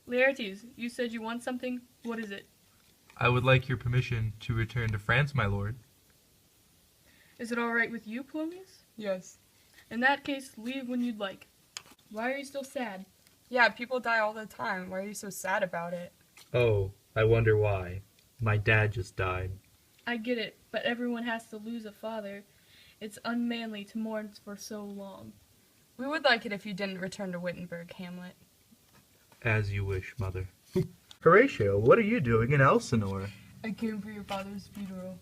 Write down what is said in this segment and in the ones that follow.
Laertes, you said you want something. What is it? I would like your permission to return to France, my lord. Is it all right with you, Polonius? Yes. In that case, leave when you'd like. Why are you still sad? Yeah, people die all the time. Why are you so sad about it? Oh, I wonder why. My dad just died. I get it, but everyone has to lose a father. It's unmanly to mourn for so long. We would like it if you didn't return to Wittenberg, Hamlet. As you wish, mother. Horatio, what are you doing in Elsinore? I came for your father's funeral.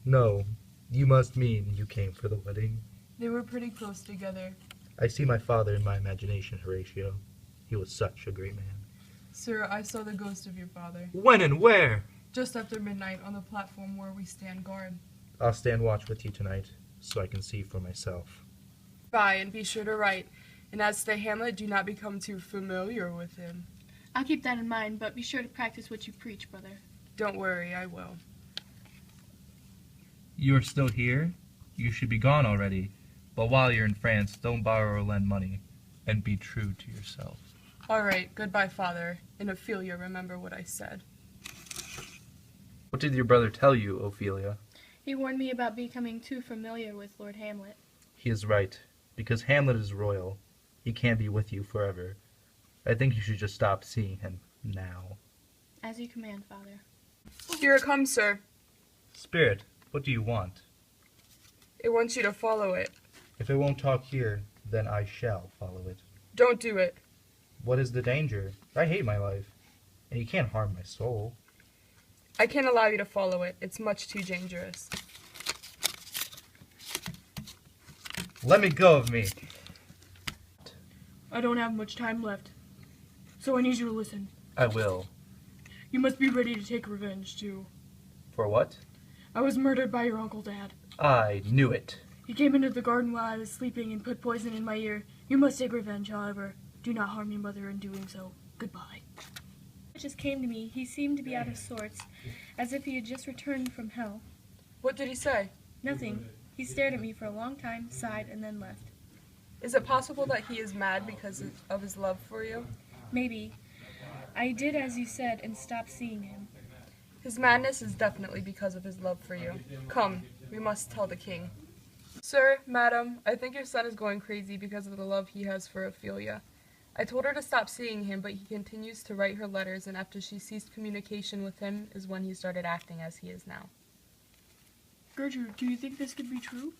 No, you must mean you came for the wedding. They were pretty close together. I see my father in my imagination, Horatio. He was such a great man. Sir, I saw the ghost of your father. When and where? Just after midnight on the platform where we stand guard. I'll stand watch with you tonight, so I can see for myself. Bye, and be sure to write. And as to Hamlet, do not become too familiar with him. I'll keep that in mind, but be sure to practice what you preach, brother. Don't worry, I will. You are still here? You should be gone already. But while you're in France, don't borrow or lend money, and be true to yourself. All right, goodbye, father. And Ophelia, remember what I said. What did your brother tell you, Ophelia? He warned me about becoming too familiar with Lord Hamlet. He is right, because Hamlet is royal. He can't be with you forever. I think you should just stop seeing him now. As you command, father. Here it comes, sir. Spirit, what do you want? It wants you to follow it. If it won't talk here, then I shall follow it. Don't do it. What is the danger? I hate my life, and you can't harm my soul. I can't allow you to follow it. It's much too dangerous. Let me go of me. I don't have much time left, so I need you to listen. I will. You must be ready to take revenge, too. For what? I was murdered by your Uncle Dad. I knew it. He came into the garden while I was sleeping and put poison in my ear. You must take revenge, however. Do not harm your mother in doing so. Goodbye. It just came to me. He seemed to be out of sorts, as if he had just returned from hell. What did he say? Nothing. He stared at me for a long time, sighed, and then left. Is it possible that he is mad because of his love for you? Maybe. I did as you said and stopped seeing him. His madness is definitely because of his love for you. Come, we must tell the king. Sir, madam, I think your son is going crazy because of the love he has for Ophelia. I told her to stop seeing him, but he continues to write her letters, and after she ceased communication with him is when he started acting as he is now. Gertrude, do you think this could be true?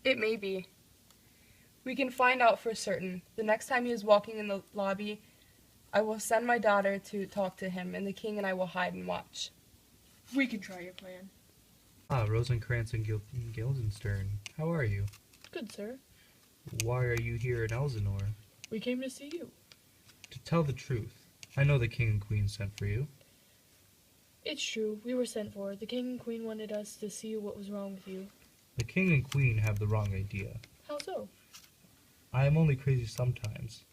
It may be. We can find out for certain. The next time he is walking in the lobby, I will send my daughter to talk to him, and the king and I will hide and watch. We can try your plan. Ah, Rosencrantz and Guildenstern. How are you? Good, sir. Why are you here in Elsinore? We came to see you. To tell the truth, I know the king and queen sent for you. It's true. We were sent for. The king and queen wanted us to see what was wrong with you. The king and queen have the wrong idea. How so? I am only crazy sometimes.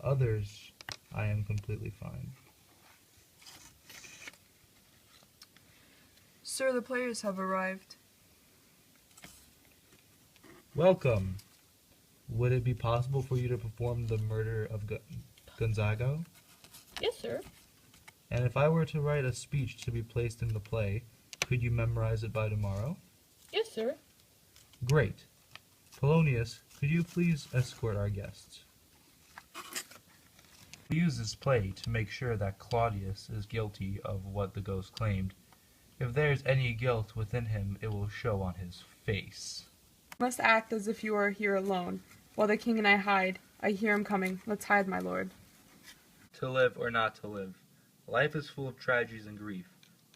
Others, I am completely fine. Sir, the players have arrived. Welcome. Would it be possible for you to perform the murder of Gonzago? Yes, sir. And if I were to write a speech to be placed in the play, could you memorize it by tomorrow? Yes, sir. Great. Polonius, could you please escort our guests? We use this play to make sure that Claudius is guilty of what the ghost claimed. If there is any guilt within him, it will show on his face. You must act as if you are here alone, while the king and I hide. I hear him coming. Let's hide, my lord. To live or not to live. Life is full of tragedies and grief.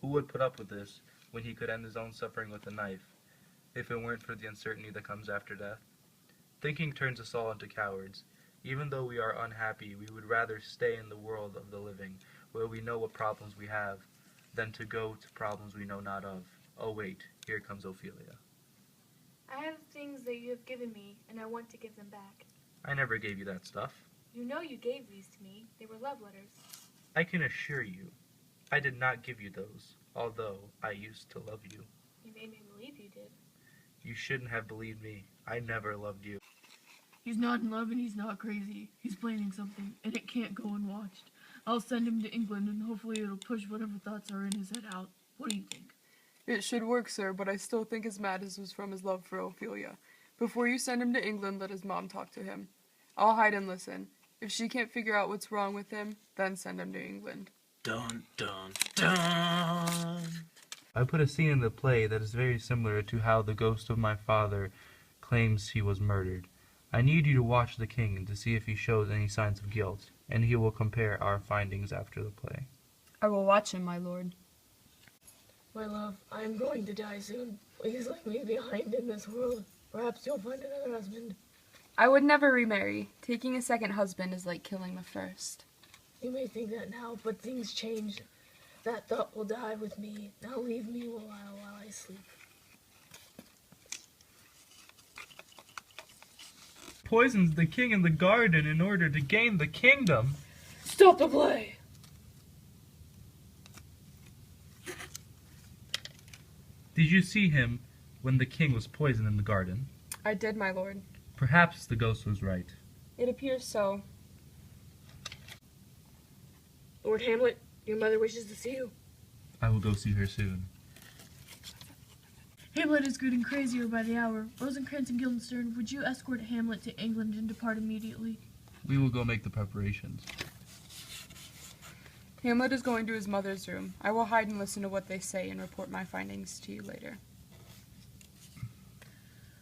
Who would put up with this when he could end his own suffering with a knife, if it weren't for the uncertainty that comes after death? Thinking turns us all into cowards. Even though we are unhappy, we would rather stay in the world of the living, where we know what problems we have, than to go to problems we know not of. Oh wait, here comes Ophelia. I have things that you have given me, and I want to give them back. I never gave you that stuff. You know you gave these to me. They were love letters. I can assure you, I did not give you those, although I used to love you. You made me believe you did. You shouldn't have believed me. I never loved you. He's not in love and he's not crazy. He's planning something, and it can't go unwatched. I'll send him to England, and hopefully it'll push whatever thoughts are in his head out. What do you think? It should work, sir, but I still think his madness was from his love for Ophelia. Before you send him to England, let his mom talk to him. I'll hide and listen. If she can't figure out what's wrong with him, then send him to England. Dun, dun, dun. I put a scene in the play that is very similar to how the ghost of my father claims he was murdered. I need you to watch the king to see if he shows any signs of guilt, and he will compare our findings after the play. I will watch him, my lord. My love, I am going to die soon. Please leave me behind in this world. Perhaps you'll find another husband. I would never remarry. Taking a second husband is like killing the first. You may think that now, but things change. That thought will die with me. Now leave me while I sleep. Poisons the king in the garden in order to gain the kingdom. Stop the play! Did you see him when the king was poisoned in the garden? I did, my lord. Perhaps the ghost was right. It appears so. Lord Hamlet, your mother wishes to see you. I will go see her soon. Hamlet is getting crazier by the hour. Rosencrantz and Guildenstern, would you escort Hamlet to England and depart immediately? We will go make the preparations. Hamlet is going to his mother's room. I will hide and listen to what they say and report my findings to you later.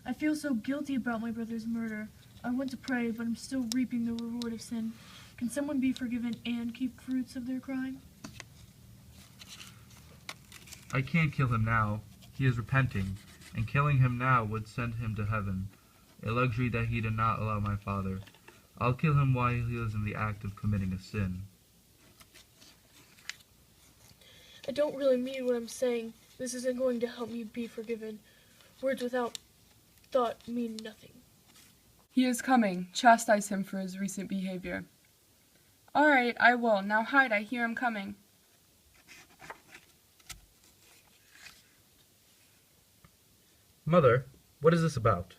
I feel so guilty about my brother's murder. I want to pray, but I'm still reaping the reward of sin. Can someone be forgiven and keep fruits of their crime? I can't kill him now. He is repenting, and killing him now would send him to heaven, a luxury that he did not allow my father. I'll kill him while he is in the act of committing a sin. I don't really mean what I'm saying. This isn't going to help me be forgiven. Words without thought mean nothing. He is coming. Chastise him for his recent behavior. All right, I will. Now hide. I hear him coming. Mother, what is this about?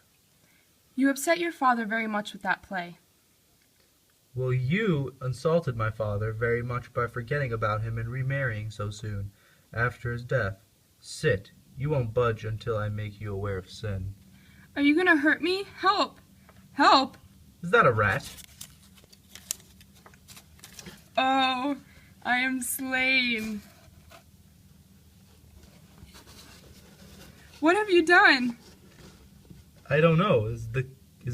You upset your father very much with that play. Well, you insulted my father very much by forgetting about him and remarrying so soon, after his death. Sit. You won't budge until I make you aware of sin. Are you going to hurt me? Help! Help! Is that a rat? Oh, I am slain. What have you done? I don't know. Is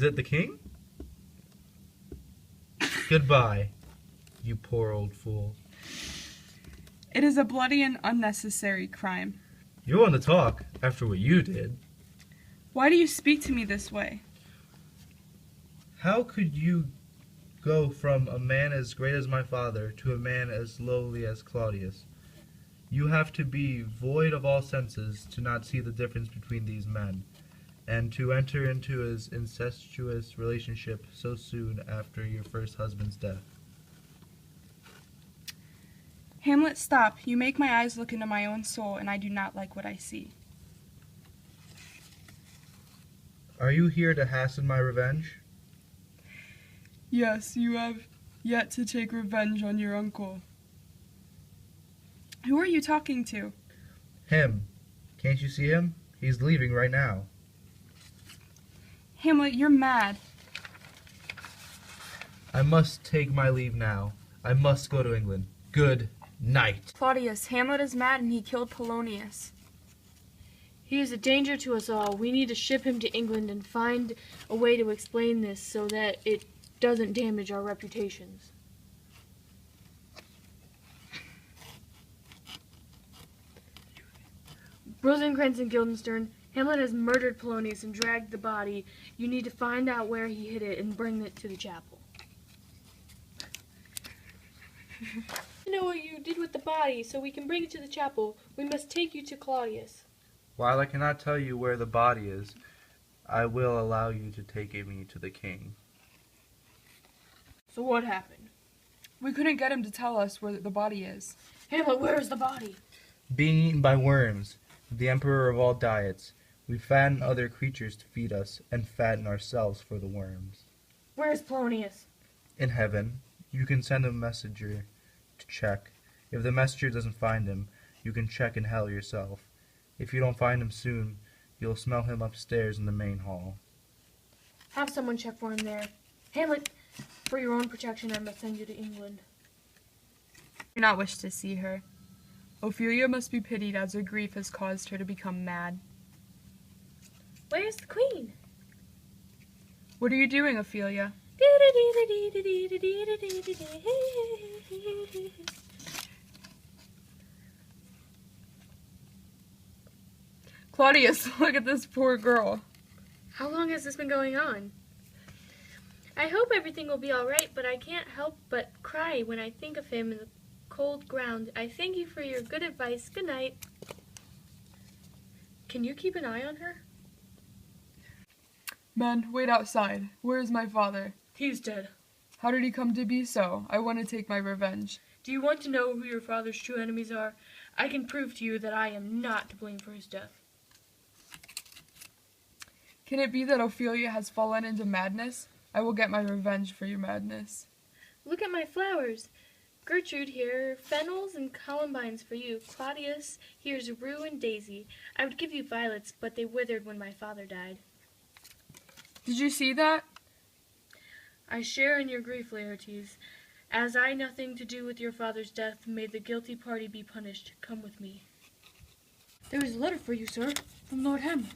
it the king? Goodbye, you poor old fool. It is a bloody and unnecessary crime. You want to talk after what you did. Why do you speak to me this way? How could you go from a man as great as my father to a man as lowly as Claudius? You have to be void of all senses to not see the difference between these men, and to enter into his incestuous relationship so soon after your first husband's death. Hamlet, stop. You make my eyes look into my own soul, and I do not like what I see. Are you here to hasten my revenge? Yes, you have yet to take revenge on your uncle. Who are you talking to? Him. Can't you see him? He's leaving right now. Hamlet, you're mad. I must take my leave now. I must go to England. Good night. Claudius, Hamlet is mad and he killed Polonius. He is a danger to us all. We need to ship him to England and find a way to explain this so that it doesn't damage our reputations. Rosencrantz and Guildenstern, Hamlet has murdered Polonius and dragged the body. You need to find out where he hid it and bring it to the chapel. You know what you did with the body, so we can bring it to the chapel. We must take you to Claudius. While I cannot tell you where the body is, I will allow you to take me to the king. So what happened? We couldn't get him to tell us where the body is. Hamlet, where is the body? Being eaten by worms, the emperor of all diets, we fatten other creatures to feed us, and fatten ourselves for the worms. Where is Polonius? In heaven, you can send a messenger check. If the messenger doesn't find him, you can check in hell yourself. If you don't find him soon, you'll smell him upstairs in the main hall. Have someone check for him there. Hamlet, for your own protection, I must send you to England. I do not wish to see her. Ophelia must be pitied as her grief has caused her to become mad. Where's the queen? What are you doing, Ophelia? Claudius, look at this poor girl. How long has this been going on? I hope everything will be all right, but I can't help but cry when I think of him in the cold ground. I thank you for your good advice. Good night. Can you keep an eye on her? Men, wait outside. Where is my father? He's dead. How did he come to be so? I want to take my revenge. Do you want to know who your father's true enemies are? I can prove to you that I am not to blame for his death. Can it be that Ophelia has fallen into madness? I will get my revenge for your madness. Look at my flowers. Gertrude here, fennels and columbines for you. Claudius, here's rue and daisy. I would give you violets, but they withered when my father died. Did you see that? I share in your grief, Laertes. As I nothing to do with your father's death, may the guilty party be punished. Come with me. There is a letter for you, sir, from Lord Hamlet.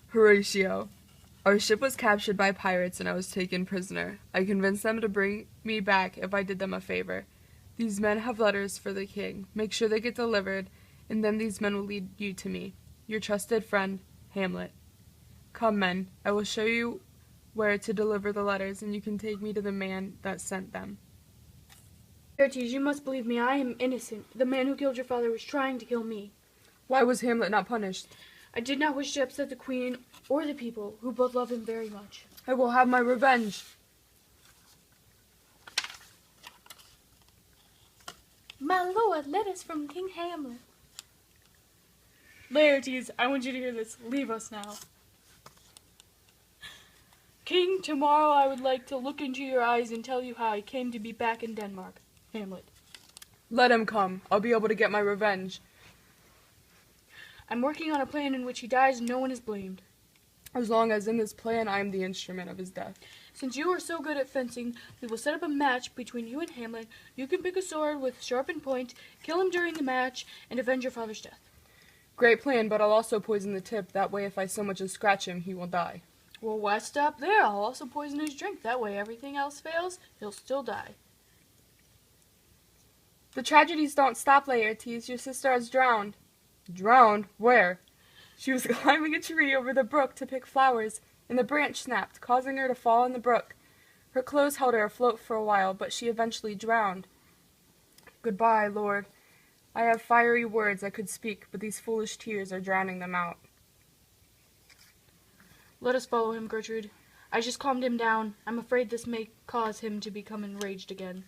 Horatio, our ship was captured by pirates and I was taken prisoner. I convinced them to bring me back if I did them a favor. These men have letters for the king. Make sure they get delivered, and then these men will lead you to me. Your trusted friend, Hamlet. Come, men, I will show you where to deliver the letters, and you can take me to the man that sent them. Laertes, you must believe me. I am innocent. The man who killed your father was trying to kill me. Why was Hamlet not punished? I did not wish to upset the queen or the people, who both love him very much. I will have my revenge. My lord, letters from King Hamlet. Laertes, I want you to hear this. Leave us now. King, tomorrow I would like to look into your eyes and tell you how I came to be back in Denmark. Hamlet. Let him come. I'll be able to get my revenge. I'm working on a plan in which he dies and no one is blamed. As long as in this plan I am the instrument of his death. Since you are so good at fencing, we will set up a match between you and Hamlet. You can pick a sword with sharpened point, kill him during the match, and avenge your father's death. Great plan, but I'll also poison the tip. That way if I so much as scratch him, he will die. Well, why stop there? I'll also poison his drink. That way everything else fails, he'll still die. The tragedies don't stop, Laertes. Your sister has drowned. Drowned? Where? She was climbing a tree over the brook to pick flowers, and the branch snapped, causing her to fall in the brook. Her clothes held her afloat for a while, but she eventually drowned. Goodbye, Lord. I have fiery words I could speak, but these foolish tears are drowning them out. Let us follow him, Gertrude. I just calmed him down. I'm afraid this may cause him to become enraged again.